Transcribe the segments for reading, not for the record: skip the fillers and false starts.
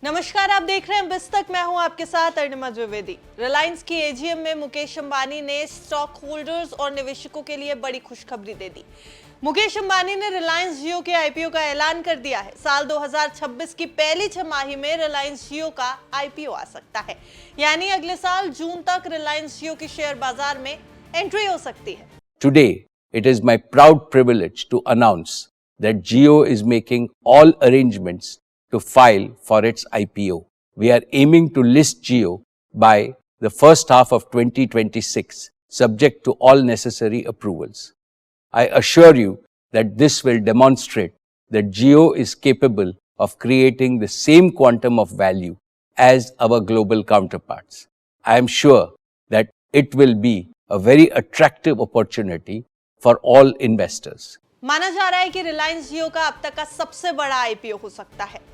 नमस्कार, आप देख रहे हैं बिस्तक। मैं हूं आपके साथ अरुणिमा द्विवेदी। रिलायंस की एजीएम में मुकेश अंबानी ने स्टॉक होल्डर्स और निवेशकों के लिए बड़ी खुशखबरी दे दी। मुकेश अंबानी ने रिलायंस जियो के आईपीओ का ऐलान कर दिया है। साल 2026 की पहली छमाही में रिलायंस जियो का आईपीओ आ सकता है, यानी अगले साल जून तक रिलायंस जियो की शेयर बाजार में एंट्री हो सकती है। Today, it is my proud privilege to announce that Jio is making all arrangements to file for its IPO. We are aiming to list Jio by the first half of 2026, subject to all necessary approvals. I assure you that this will demonstrate that Jio is capable of creating the same quantum of value as our global counterparts. I am sure that it will be a very attractive opportunity for all investors. माना जा रहा है कि रिलायंस जियो का अब तक का सबसे बड़ा आईपीओ हो सकता है।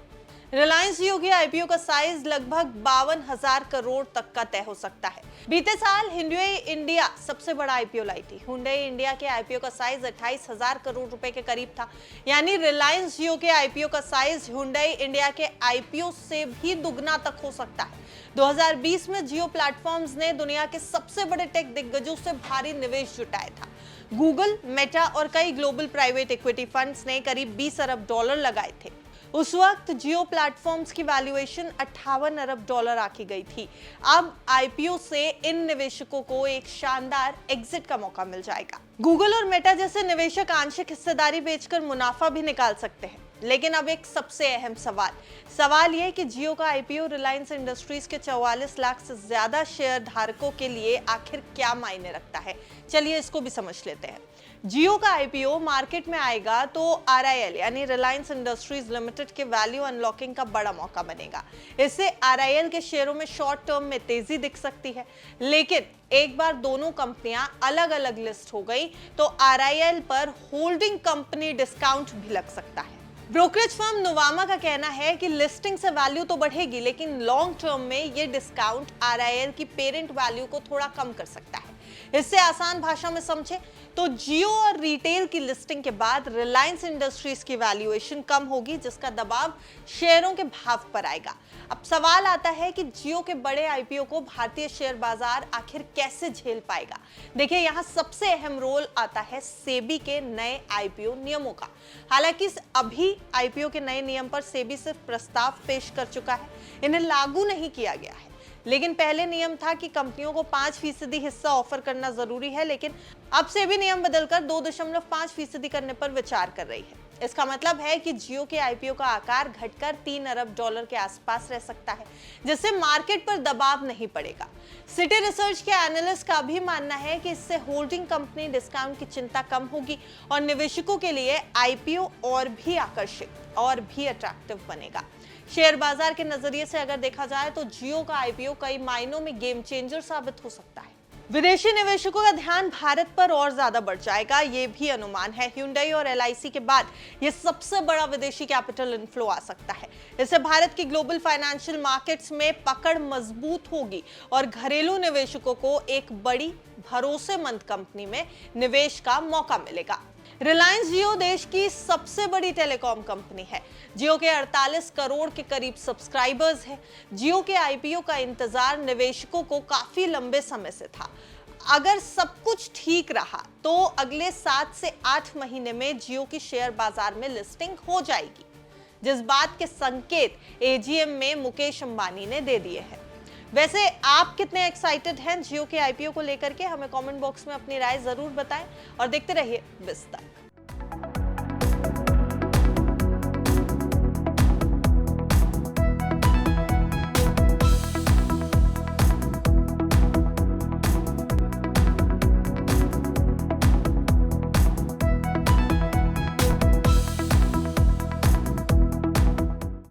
रिलायंस जियो के आईपीओ का साइज लगभग 52,000 करोड़ तक का तय हो सकता है। बीते साल हुंडई इंडिया सबसे बड़ा आईपीओ लाई थी। हुंडई इंडिया के आईपीओ का साइज 28,000 करोड़ रुपए के करीब था, यानी रिलायंस जियो के आईपीओ का साइज हुंडई इंडिया के आईपीओ से भी दुगना तक हो सकता है। 2020 में जियो प्लेटफॉर्म्स ने दुनिया के सबसे बड़े टेक दिग्गजों से भारी निवेश जुटाया था। गूगल, मेटा और कई ग्लोबल प्राइवेट इक्विटी फंड्स ने करीब 20 अरब डॉलर लगाए थे। उस वक्त जियो प्लेटफॉर्म्स की वैल्यूएशन 58 अरब डॉलर आकी गई थी। अब आईपीओ से इन निवेशकों को एक शानदार एग्जिट का मौका मिल जाएगा। गूगल और मेटा जैसे निवेशक आंशिक हिस्सेदारी बेचकर मुनाफा भी निकाल सकते हैं। लेकिन अब एक सबसे अहम सवाल यह कि जियो का आईपीओ रिलायंस इंडस्ट्रीज के 44 लाख से ज्यादा शेयर धारकों के लिए आखिर क्या मायने रखता है। चलिए इसको भी समझ लेते हैं। जियो का आईपीओ मार्केट में आएगा तो आरआईएल यानी रिलायंस इंडस्ट्रीज लिमिटेड के वैल्यू अनलॉकिंग का बड़ा मौका बनेगा। इससे आरआईएल के शेयरों में शॉर्ट टर्म में तेजी दिख सकती है, लेकिन एक बार दोनों कंपनियां अलग अलग लिस्ट हो गई तो आरआईएल पर होल्डिंग कंपनी डिस्काउंट भी लग सकता है। ब्रोकरेज फर्म नोवामा का कहना है कि लिस्टिंग से वैल्यू तो बढ़ेगी, लेकिन लॉन्ग टर्म में ये डिस्काउंट आरआईएल की पेरेंट वैल्यू को थोड़ा कम कर सकता है। इससे आसान भाषा में समझे तो जियो और रिटेल की लिस्टिंग के बाद रिलायंस इंडस्ट्रीज की वैल्यूएशन कम होगी, जिसका दबाव शेयरों के भाव पर आएगा। अब सवाल आता है कि जियो के बड़े आईपीओ को भारतीय शेयर बाजार आखिर कैसे झेल पाएगा। देखिए, यहाँ सबसे अहम रोल आता है सेबी के नए आईपीओ नियमों का। हालांकि अभी आईपीओ के नए नियम पर सेबी सिर्फ प्रस्ताव पेश कर चुका है, इन्हें लागू नहीं किया गया है। लेकिन पहले नियम था कि कंपनियों को 5% हिस्सा ऑफर करना जरूरी है, लेकिन अब से भी नियम बदलकर 2.5% करने पर विचार कर रही है। इसका मतलब है कि जियो के आईपीओ का आकार घटकर 3 अरब डॉलर के आसपास रह सकता है, जिससे मार्केट पर दबाव नहीं पड़ेगा। सिटी रिसर्च के एनालिस्ट का भी मानना है कि इससे होल्डिंग कंपनी डिस्काउंट की चिंता कम होगी और निवेशकों के लिए आईपीओ और भी आकर्षक और भी अट्रैक्टिव बनेगा। शेयर बाजार के नजरिए से अगर देखा जाए तो जियो का आईपीओ कई मायनों में गेम चेंजर साबित हो सकता है। विदेशी निवेशकों का ध्यान भारत पर और ज्यादा बढ़ जाएगा, ये भी अनुमान है। हुंडई और एलआईसी के बाद ये सबसे बड़ा विदेशी कैपिटल इनफ्लो आ सकता है। इससे भारत की ग्लोबल फाइनेंशियल मार्केट्स में पकड़ मजबूत होगी और घरेलू निवेशकों को एक बड़ी भरोसेमंद कंपनी में निवेश का मौका मिलेगा। रिलायंस जियो देश की सबसे बड़ी टेलीकॉम कंपनी है। जियो के 48 करोड़ के करीब सब्सक्राइबर्स हैं। जियो के आईपीओ का इंतजार निवेशकों को काफी लंबे समय से था। अगर सब कुछ ठीक रहा तो अगले 7 से 8 महीने में जियो की शेयर बाजार में लिस्टिंग हो जाएगी, जिस बात के संकेत एजीएम में मुकेश अंबानी ने दे दिए हैं। वैसे आप कितने एक्साइटेड हैं जियो के आईपीओ को लेकर के? हमें कमेंट बॉक्स में अपनी राय जरूर बताएं और देखते रहिए बिस्तक।